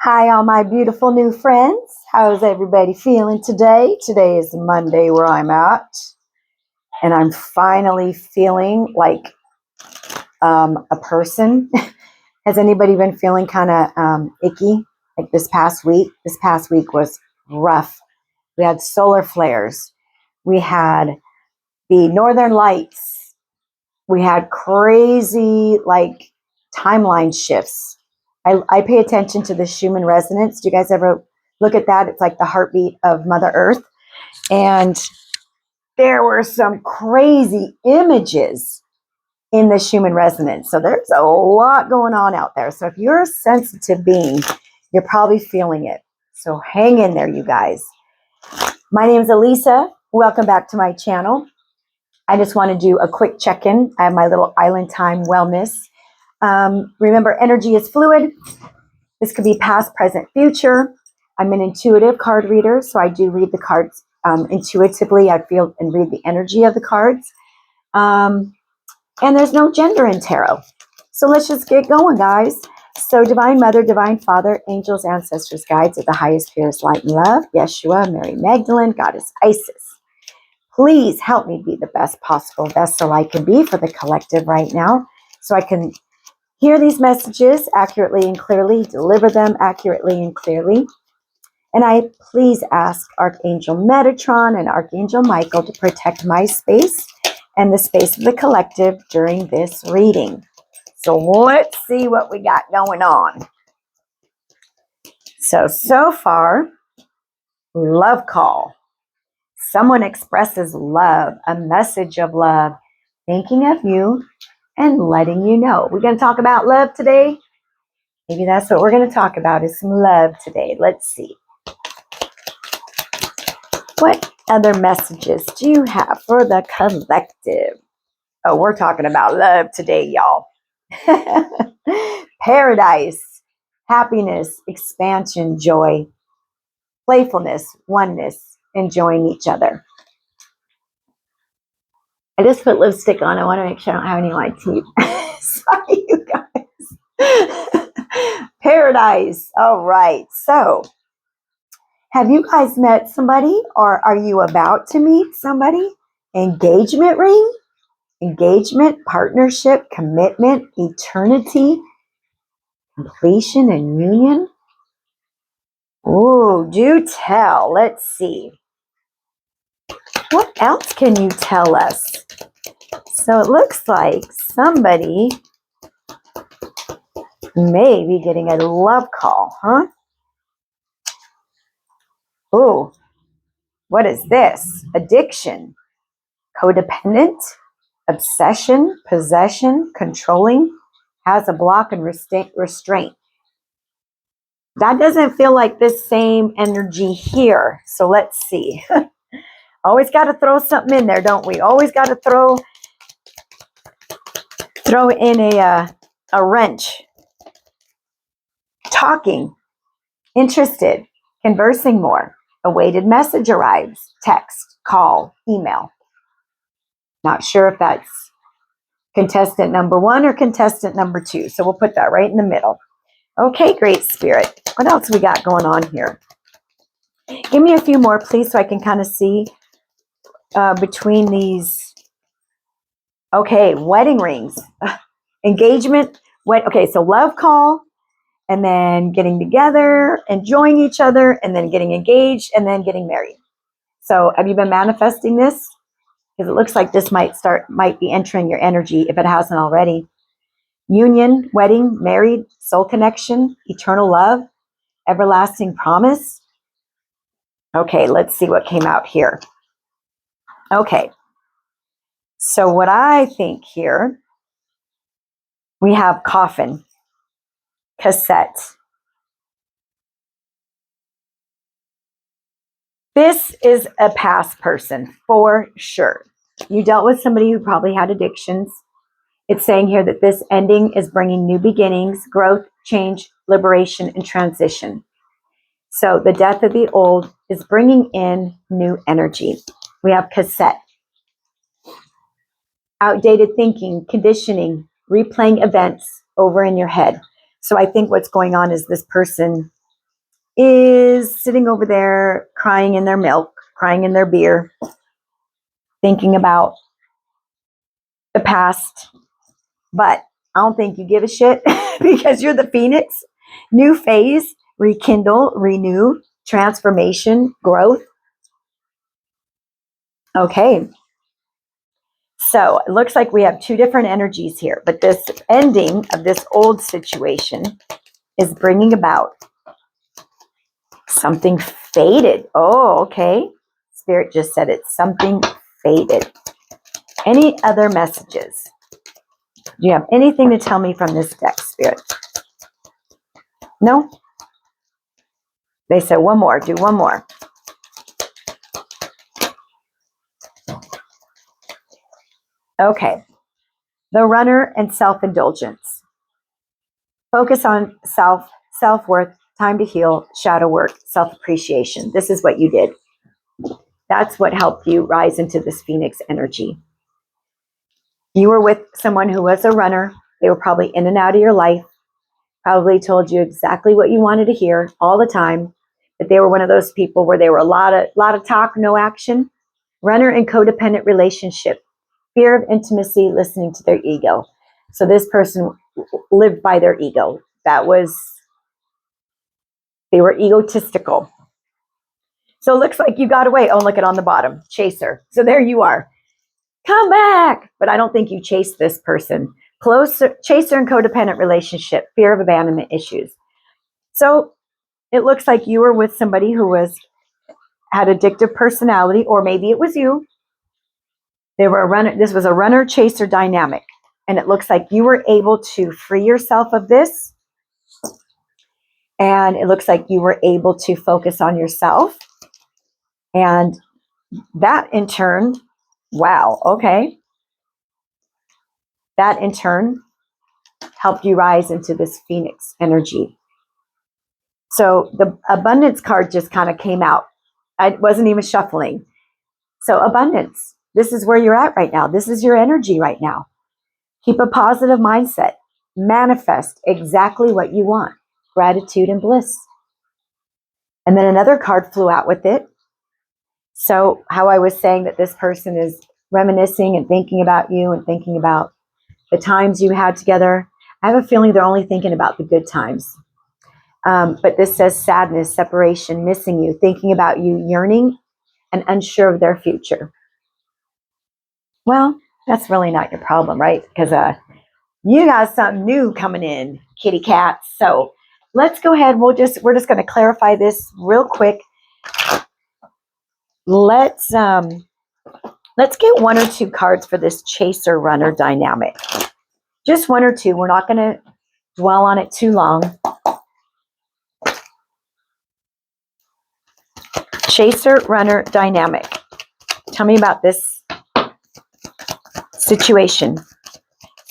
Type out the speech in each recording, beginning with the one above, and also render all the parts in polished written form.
Hi, all my beautiful new friends. How's everybody feeling today? Today is Monday where I'm at, and I'm finally feeling like a person. Has anybody been feeling kind of icky like this past week? This past week was rough. We had solar flares. We had the northern lights. We had crazy like timeline shifts. I pay attention to the Schumann resonance. Do you guys ever look at that? It's like the heartbeat of Mother Earth. And there were some crazy images in the Schumann resonance. So there's a lot going on out there. So if you're a sensitive being, you're probably feeling it. So hang in there, you guys. My name is Elisa. Welcome back to my channel. I just want to do a quick check-in. I have my little island time wellness. Remember, energy is fluid. This could be past, present, future. I'm an intuitive card reader, so I do read the cards intuitively. I feel and read the energy of the cards. And there's no gender in tarot. So let's just get going, guys. So Divine Mother, Divine Father, angels, ancestors, guides of the highest purest light and love, Yeshua, Mary Magdalene, Goddess Isis. Please help me be the best possible vessel I can be for the collective right now, so I can hear these messages accurately and clearly, deliver them accurately and clearly. And I please ask Archangel Metatron and Archangel Michael to protect my space and the space of the collective during this reading. So let's see what we got going on. So far, love call. Someone expresses love, a message of love, thinking of you and letting you know. We're going to talk about love today. Maybe that's what we're going to talk about, is some love today. Let's see. What other messages do you have for the collective? Oh, we're talking about love today, y'all. Paradise, happiness, expansion, joy, playfulness, oneness, enjoying each other. I just put lipstick on. I want to make sure I don't have any of my teeth. Sorry, you guys. Paradise. All right. So, have you guys met somebody, or are you about to meet somebody? Engagement ring? Engagement, partnership, commitment, eternity, completion, and union? Ooh, do tell. Let's see. What else can you tell us? So it looks like somebody may be getting a love call, huh? Ooh, what is this? Addiction, codependent, obsession, possession, controlling, has a block and restraint. That doesn't feel like this same energy here. So let's see. Always got to throw something in there, don't we? Always got to throw in a wrench. Talking, interested, conversing more. Awaited message arrives. Text, call, email. Not sure if that's contestant number 1 or contestant number 2. So we'll put that right in the middle. Okay, great spirit. What else we got going on here? Give me a few more, please, so I can kind of see between these. Okay, wedding rings, engagement. Okay, so love call, and then getting together, enjoying each other, and then getting engaged, and then getting married. So have you been manifesting this? Because it looks like this might be entering your energy if it hasn't already. Union, wedding, married, soul connection, eternal love, everlasting promise. Okay, let's see what came out here. Okay, so what I think here, we have coffin, cassette. This is a past person for sure. You dealt with somebody who probably had addictions. It's saying here that this ending is bringing new beginnings, growth, change, liberation, and transition. So the death of the old is bringing in new energy. We have cassette. Outdated thinking, conditioning, replaying events over in your head. So I think what's going on is this person is sitting over there crying in their milk, crying in their beer, thinking about the past. But I don't think you give a shit because you're the Phoenix. New phase, rekindle, renew, transformation, growth. Okay. So it looks like we have two different energies here, but this ending of this old situation is bringing about something faded. Oh, okay. Spirit just said it's something faded. Any other messages? Do you have anything to tell me from this deck, Spirit? No? They said one more. Do one more. Okay. The runner and self-indulgence. Focus on self-worth, time to heal, shadow work, self-appreciation. This is what you did. That's what helped you rise into this Phoenix energy. You were with someone who was a runner. They were probably in and out of your life, probably told you exactly what you wanted to hear all the time. But they were one of those people where they were a lot of talk, no action. Runner and codependent relationship. Fear of intimacy, listening to their ego. So this person lived by their ego. They were egotistical. So it looks like you got away. Oh, look at on the bottom, chaser. So there you are. Come back. But I don't think you chased this person. Chaser and codependent relationship, fear of abandonment issues. So it looks like you were with somebody who had addictive personality, or maybe it was you. They were a runner. This was a runner-chaser dynamic. And it looks like you were able to free yourself of this. And it looks like you were able to focus on yourself. And that in turn, wow, okay. That in turn helped you rise into this Phoenix energy. So the abundance card just kind of came out. I wasn't even shuffling. So abundance, this is where you're at right now. This is your energy right now. Keep a positive mindset. Manifest exactly what you want. Gratitude and bliss. And then another card flew out with it. So how I was saying that this person is reminiscing and thinking about you and thinking about the times you had together. I have a feeling they're only thinking about the good times. But this says sadness, separation, missing you, thinking about you, yearning and unsure of their future. Well, that's really not your problem, right? Because you got something new coming in, kitty cats. So let's go ahead. We're just going to clarify this real quick. Let's get one or two cards for this chaser runner dynamic. Just one or two. We're not going to dwell on it too long. Chaser runner dynamic. Tell me about this situation.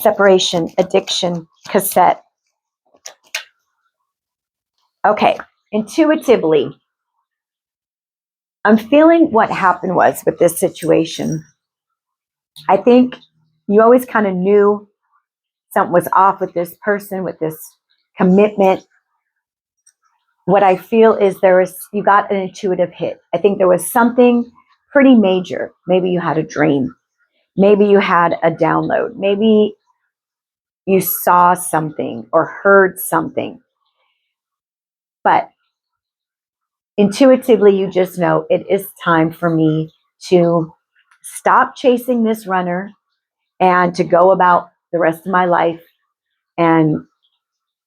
Separation, addiction, cassette. Okay, intuitively, I'm feeling what happened was with this situation. I think you always kind of knew something was off with this person, with this commitment. What I feel is you got an intuitive hit. I think there was something pretty major. Maybe you had a dream. Maybe you had a download. Maybe you saw something or heard something. But intuitively, you just know it is time for me to stop chasing this runner and to go about the rest of my life and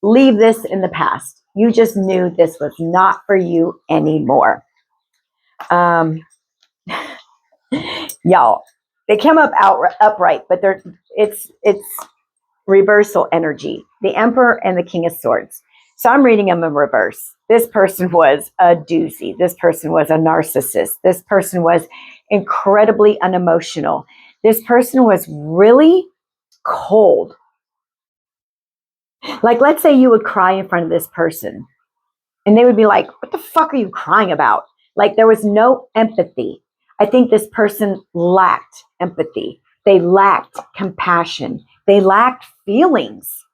leave this in the past. You just knew this was not for you anymore. Y'all, they come up upright, but it's reversal energy. The Emperor and the King of Swords. So I'm reading them in reverse. This person was a doozy. This person was a narcissist. This person was incredibly unemotional. This person was really cold. Like, let's say you would cry in front of this person and they would be like, what the fuck are you crying about? Like, there was no empathy. I think this person lacked empathy. They lacked compassion. They lacked feelings.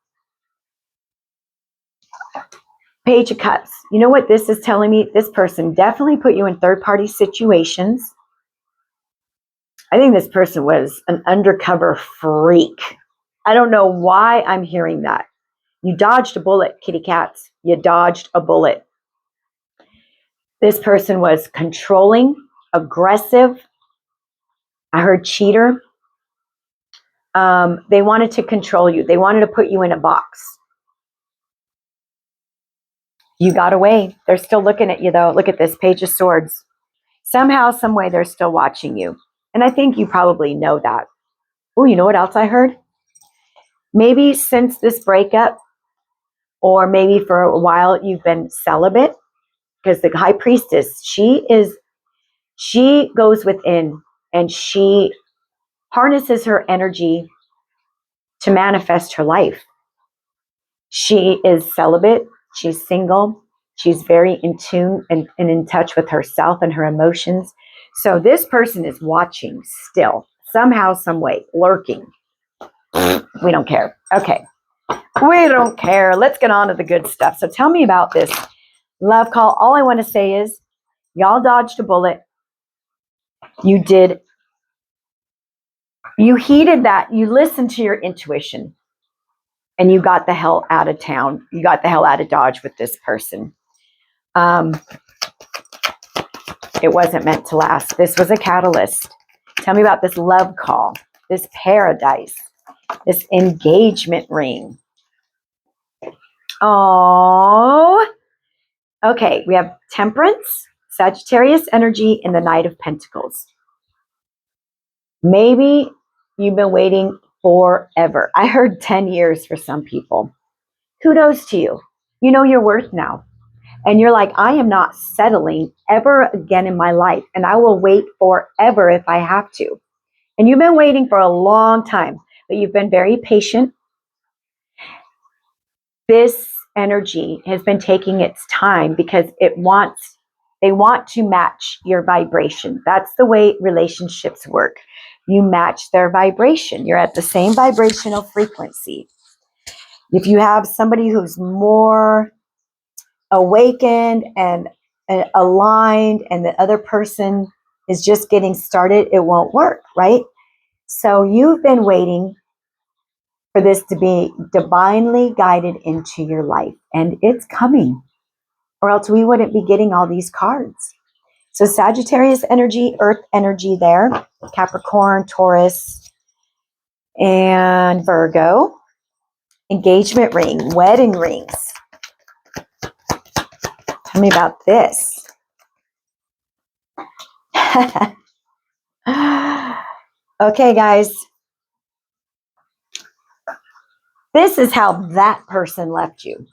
Page of Cups. You know what this is telling me? This person definitely put you in third-party situations. I think this person was an undercover freak. I don't know why I'm hearing that. You dodged a bullet, kitty cats. You dodged a bullet. This person was controlling, aggressive. I heard cheater. They wanted to control you. They wanted to put you in a box. You got away. They're still looking at you, though. Look at this, Page of Swords. Somehow, some way, they're still watching you. And I think you probably know that. Oh, you know what else I heard? Maybe since this breakup, or maybe for a while, you've been celibate. Because the High Priestess, she goes within and she harnesses her energy to manifest her life. She is celibate. She's single. She's very in tune and in touch with herself and her emotions. So this person is watching still, somehow, some way, lurking. We don't care. Okay. We don't care. Let's get on to the good stuff. So tell me about this love call. All I want to say is y'all dodged a bullet. You did. You heeded that. You listened to your intuition. And you got the hell out of town. You got the hell out of Dodge with this person. It wasn't meant to last. This was a catalyst. Tell me about this love call, this paradise, this engagement ring. Oh, okay. We have Temperance, Sagittarius energy, and the Knight of Pentacles. Maybe you've been waiting forever. I heard 10 years for some people. Kudos to you. You know your worth now. And you're like, I am not settling ever again in my life. And I will wait forever if I have to. And you've been waiting for a long time, but you've been very patient. This energy has been taking its time because they want to match your vibration. That's the way relationships work. You match their vibration. You're at the same vibrational frequency. If you have somebody who's more awakened and aligned and the other person is just getting started, it won't work, right? So you've been waiting for this to be divinely guided into your life, and it's coming, or else we wouldn't be getting all these cards. So Sagittarius energy, Earth energy there, Capricorn, Taurus, and Virgo. Engagement ring, wedding rings. Tell me about this. Okay, guys. This is how that person left you.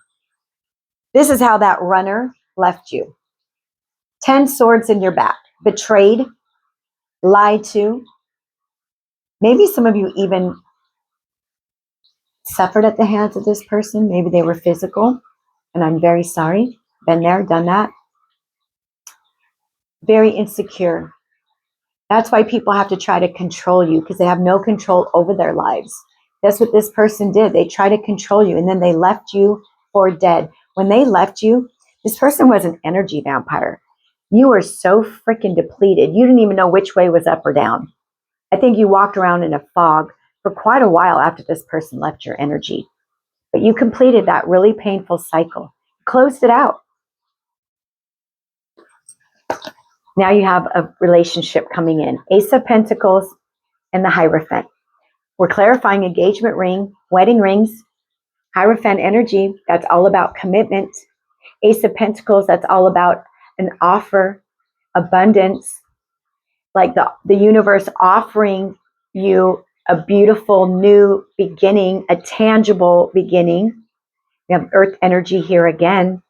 This is how that runner left you. 10 swords in your back. Betrayed, lied to. Maybe some of you even suffered at the hands of this person. Maybe they were physical. And I'm very sorry. Been there, done that. Very insecure. That's why people have to try to control you, because they have no control over their lives. That's what this person did. They tried to control you, and then they left you for dead. When they left you, this person was an energy vampire. You were so freaking depleted. You didn't even know which way was up or down. I think you walked around in a fog for quite a while after this person left your energy. But you completed that really painful cycle. Closed it out. Now you have a relationship coming in. Ace of Pentacles and the Hierophant. We're clarifying engagement ring, wedding rings, Hierophant energy. That's all about commitment. Ace of Pentacles, that's all about an offer, abundance, like the universe offering you a beautiful new beginning, a tangible beginning. We have Earth energy here again.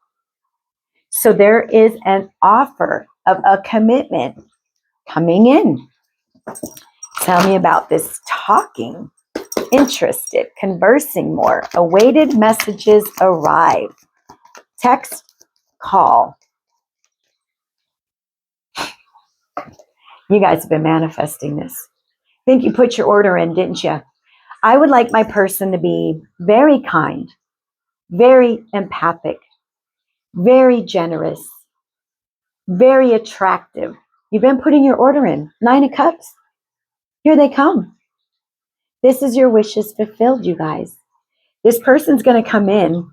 So there is an offer of a commitment coming in. Tell me about this talking, interested, conversing more, awaited messages arrive, text, call. You guys have been manifesting this. I think you put your order in, didn't you? I would like my person to be very kind, very empathic, very generous, very attractive. You've been putting your order in. 9 of Cups. Here they come. This is your wishes fulfilled, you guys. This person's going to come in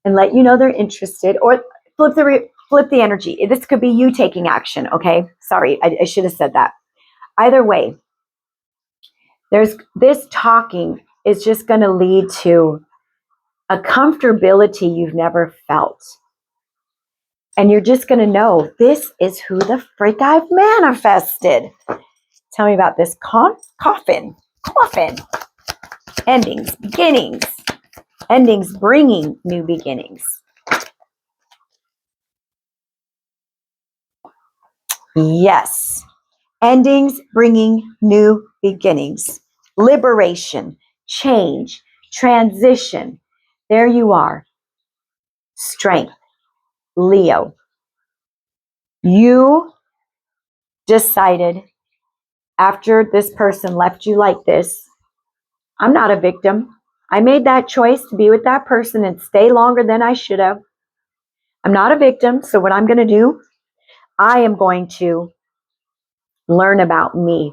and let you know they're interested, or flip the energy. This could be you taking action, okay? Sorry, I should have said that. Either way, there's this talking is just going to lead to a comfortability you've never felt. And you're just going to know, this is who the freak I've manifested. Tell me about this coffin. Endings, beginnings. Endings bringing new beginnings. Yes. Endings bringing new beginnings. Liberation, change, transition. There you are. Strength. Leo. You decided after this person left you like this, I'm not a victim. I made that choice to be with that person and stay longer than I should have. I'm not a victim. So what I'm going to do, I am going to learn about me.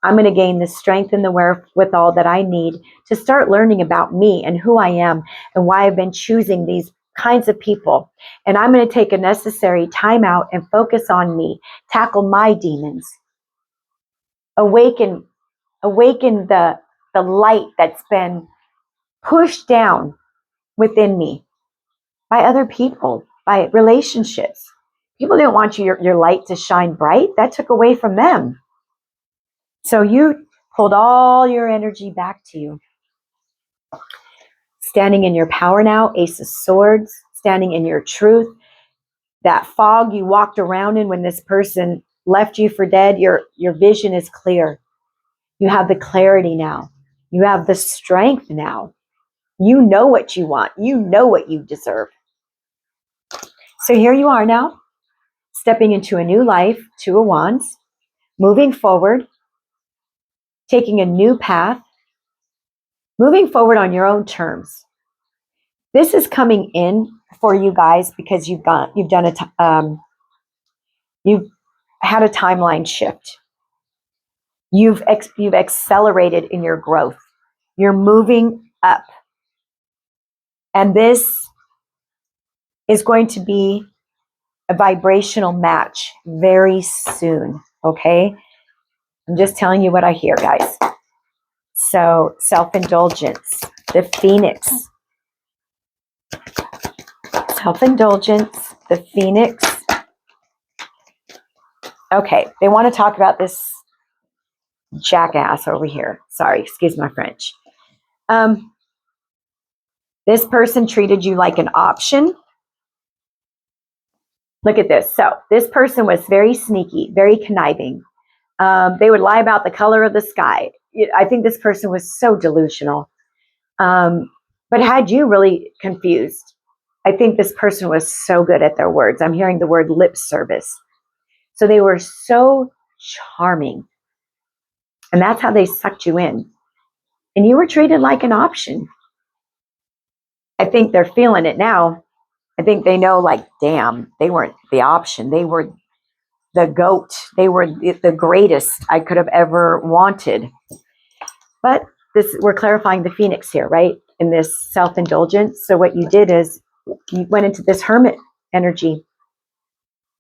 I'm going to gain the strength and the wherewithal that I need to start learning about me and who I am and why I've been choosing these kinds of people. And I'm going to take a necessary time out and focus on me, tackle my demons, awaken the light that's been pushed down within me by other people, by relationships. People didn't want your light to shine bright. That took away from them. So you pulled all your energy back to you. Standing in your power now, Ace of Swords, standing in your truth. That fog you walked around in when this person left you for dead, your vision is clear. You have the clarity now. You have the strength now. You know what you want. You know what you deserve. So here you are now, stepping into a new life, 2 of Wands, moving forward, taking a new path, moving forward on your own terms. This is coming in for you guys because you've had a timeline shift. You've accelerated in your growth. You're moving up. And this is going to be a vibrational match very soon, okay? I'm just telling you what I hear, guys. So, self-indulgence, the Phoenix. Self-indulgence, the Phoenix. Okay, they want to talk about this jackass over here. Sorry, excuse my French. This person treated you like an option. Look at this. So this person was very sneaky, very conniving. They would lie about the color of the sky. I think this person was so delusional, but had you really confused. I think this person was so good at their words. I'm hearing the word lip service. So they were so charming. And that's how they sucked you in. And you were treated like an option. I think they're feeling it now. I think they know, like, damn, they weren't the option. They were the GOAT. They were the greatest I could have ever wanted. But we're clarifying the Phoenix here, right? In this self-indulgence. So what you did is you went into this hermit energy.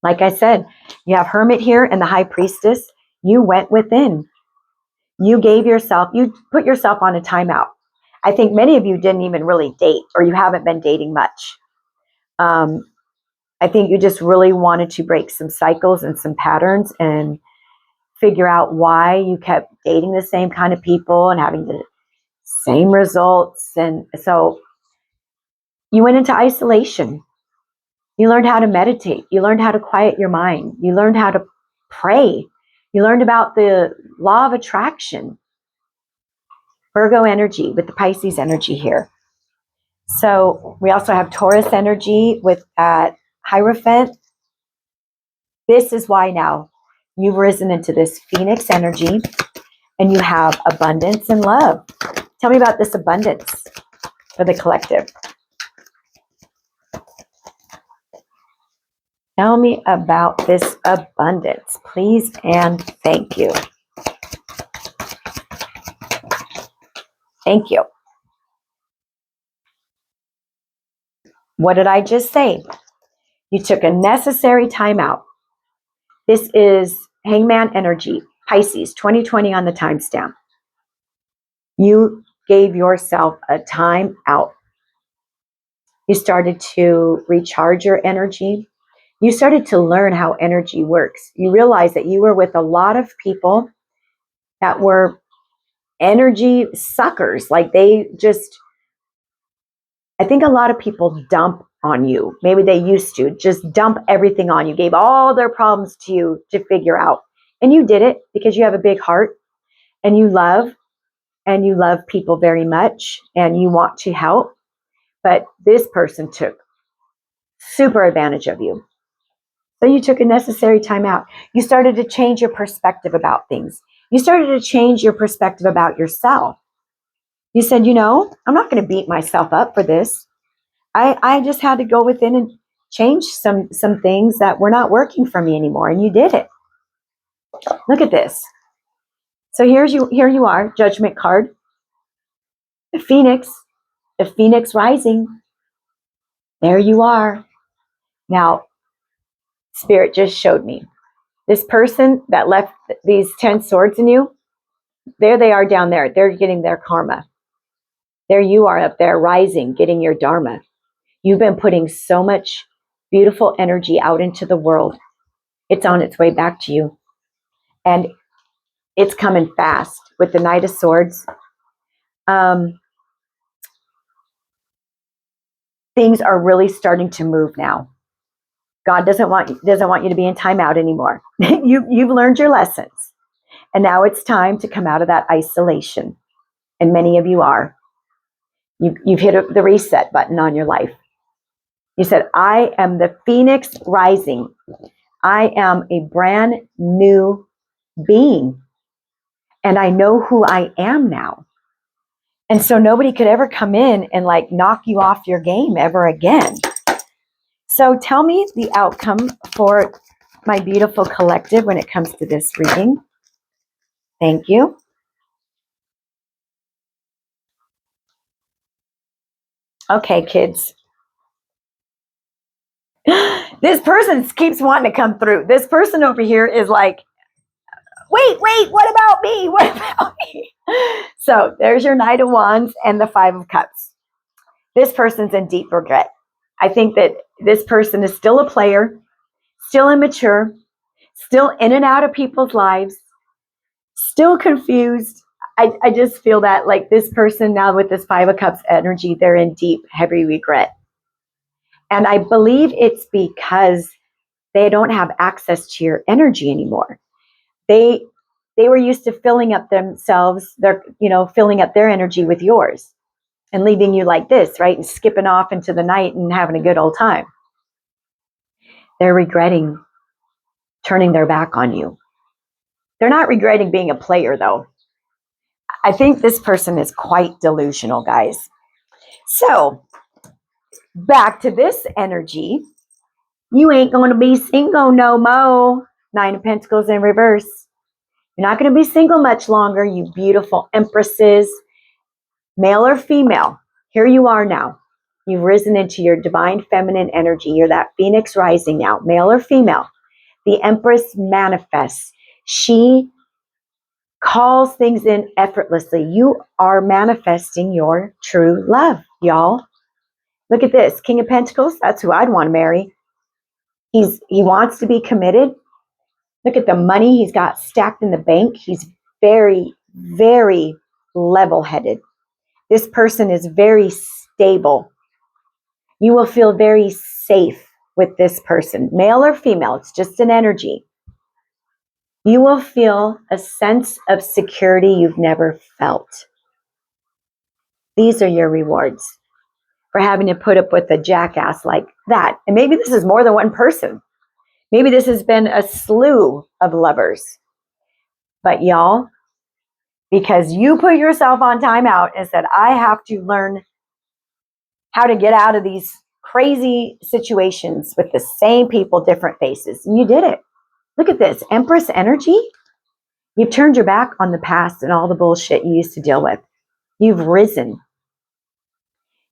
Like I said, you have Hermit here and the High Priestess. You went within. You put yourself on a timeout. I think many of you didn't even really date, or you haven't been dating much. I think you just really wanted to break some cycles and some patterns and figure out why you kept dating the same kind of people and having the same results. And so you went into isolation. You learned how to meditate. You learned how to quiet your mind. You learned how to pray. You learned about the law of attraction. Virgo energy with the Pisces energy here. So we also have Taurus energy with that Hierophant. This is why now you've risen into this Phoenix energy and you have abundance and love. Tell me about this abundance for the collective. Tell me about this abundance, please and thank you. Thank you. What did I just say? You took a necessary time out. This is Hangman energy, Pisces, 2020 on the timestamp. You gave yourself a time out. You started to recharge your energy. You started to learn how energy works. You realized that you were with a lot of people that were energy suckers. Like they just, I think a lot of people dump on you. Maybe they used to just dump everything on you, gave all their problems to you to figure out. And you did it because you have a big heart and you love people very much and you want to help. But this person took super advantage of you. So you took a necessary time out. You started to change your perspective about things. You started to change your perspective about yourself. You said, you know, I'm not going to beat myself up for this. I just had to go within and change some things that were not working for me anymore. And you did it. Look at this. So here you are, Judgment card. The Phoenix rising. There you are. Now, Spirit just showed me this person that left these 10 swords in you. There they are down there. They're getting their karma. There you are up there rising, getting your dharma. You've been putting so much beautiful energy out into the world. It's on its way back to you. And it's coming fast with the Knight of Swords. Things are really starting to move now. God doesn't want you to be in timeout anymore. You've learned your lessons. And now it's time to come out of that isolation. And many of you are. You've hit the reset button on your life. You said, I am the Phoenix rising. I am a brand new being. And I know who I am now. And so nobody could ever come in and like knock you off your game ever again. So tell me the outcome for my beautiful collective when it comes to this reading. Thank you. Okay, kids. This person keeps wanting to come through. This person over here is like, wait, what about me? What about me? So there's your Knight of Wands and the Five of Cups. This person's in deep regret. I think that this person is still a player, still immature, still in and out of people's lives, still confused. I just feel that like this person now with this Five of Cups energy, they're in deep, heavy regret. And I believe it's because they don't have access to your energy anymore. They were used to filling up themselves, filling up their energy with yours and leaving you like this, right? And skipping off into the night and having a good old time. They're regretting turning their back on you. They're not regretting being a player, though. I think this person is quite delusional, guys. So, back to this energy. You ain't going to be single no more. Nine of Pentacles in reverse. You're not going to be single much longer, you beautiful empresses. Male or female, here you are now. You've risen into your divine feminine energy. You're that Phoenix rising now, male or female. The Empress manifests. She calls things in effortlessly. You are manifesting your true love, y'all. Look at this. King of Pentacles, that's who I'd want to marry. He wants to be committed. Look at the money he's got stacked in the bank. He's very, very level-headed. This person is very stable. You will feel very safe with this person, male or female. It's just an energy. You will feel a sense of security you've never felt. These are your rewards for having to put up with a jackass like that. And maybe this is more than one person. Maybe this has been a slew of lovers. But y'all, because you put yourself on timeout and said, I have to learn how to get out of these crazy situations with the same people, different faces. And you did it. Look at this, Empress energy. You've turned your back on the past and all the bullshit you used to deal with. You've risen.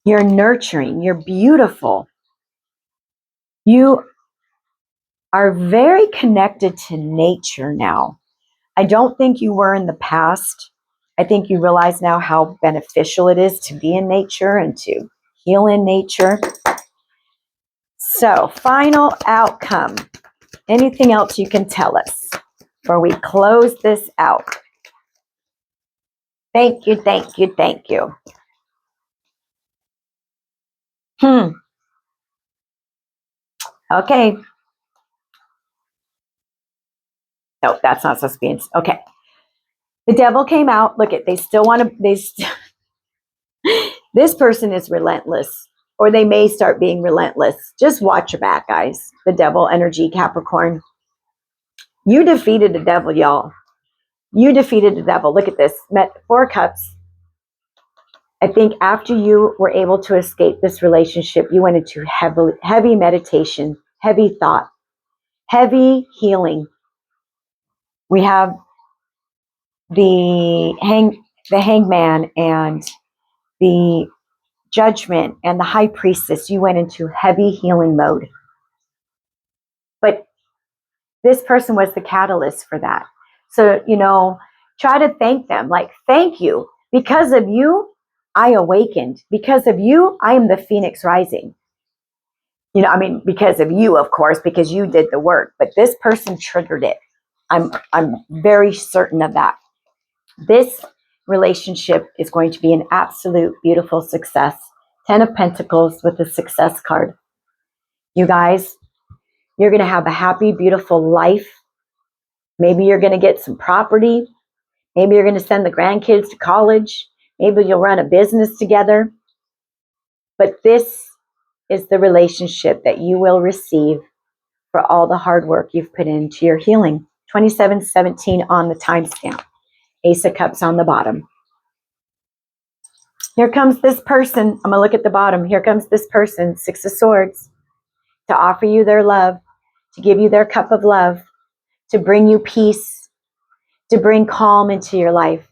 You're nurturing. You're beautiful. You are very connected to nature now. I don't think you were in the past. I think you realize now how beneficial it is to be in nature and to heal in nature. So, final outcome. Anything else you can tell us before we close this out? Thank you, thank you, thank you. Okay. No, that's not suspense. Okay. The devil came out. Look at, they still want to, this person is relentless, or they may start being relentless. Just watch your back, guys. The devil energy, Capricorn. You defeated the devil, y'all. You defeated the devil. Look at this. Met 4 cups. I think after you were able to escape this relationship, you went into heavy meditation, heavy thought, heavy healing. We have the hangman and the judgment and the high priestess. You went into heavy healing mode. But this person was the catalyst for that. So, try to thank them. Like, thank you. Because of you, I awakened. Because of you, I am the phoenix rising. Because of you, of course, because you did the work. But this person triggered it. I'm very certain of that. This relationship is going to be an absolute beautiful success. 10 of Pentacles with the success card. You guys, you're going to have a happy, beautiful life. Maybe you're going to get some property. Maybe you're going to send the grandkids to college. Maybe you'll run a business together. But this is the relationship that you will receive for all the hard work you've put into your healing. 2717 on the timestamp. Ace of Cups on the bottom. Here comes this person. I'm going to look at the bottom. Here comes this person, 6 of Swords, to offer you their love, to give you their cup of love, to bring you peace, to bring calm into your life.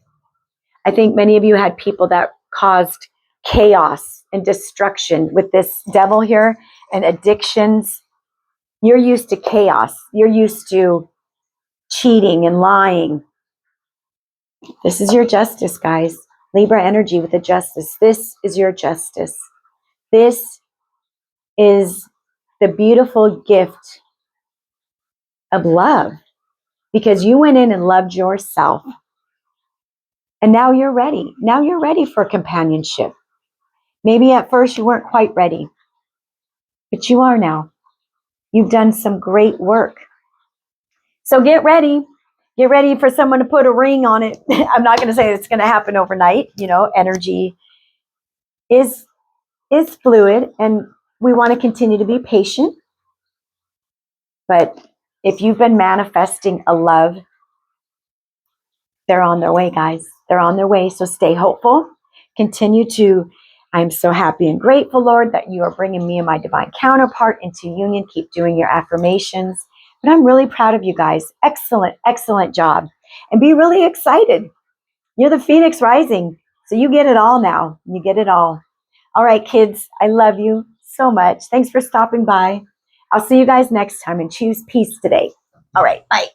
I think many of you had people that caused chaos and destruction with this devil here and addictions. You're used to chaos. You're used to cheating and lying. This is your justice, guys. Libra energy with the justice. This is your justice. This is the beautiful gift of love, because you went in and loved yourself. And now you're ready. Now you're ready for companionship. Maybe at first you weren't quite ready, but you are now. You've done some great work. So get ready. Get ready for someone to put a ring on it. I'm not going to say it's going to happen overnight. Energy is fluid, and we want to continue to be patient. But if you've been manifesting a love, they're on their way, guys. They're on their way. So stay hopeful. Continue to, I'm so happy and grateful, Lord, that you are bringing me and my divine counterpart into union. Keep doing your affirmations. But I'm really proud of you guys. Excellent, excellent job. And be really excited. You're the Phoenix Rising. So you get it all now. You get it all. All right, kids, I love you so much. Thanks for stopping by. I'll see you guys next time, and choose peace today. All right, bye.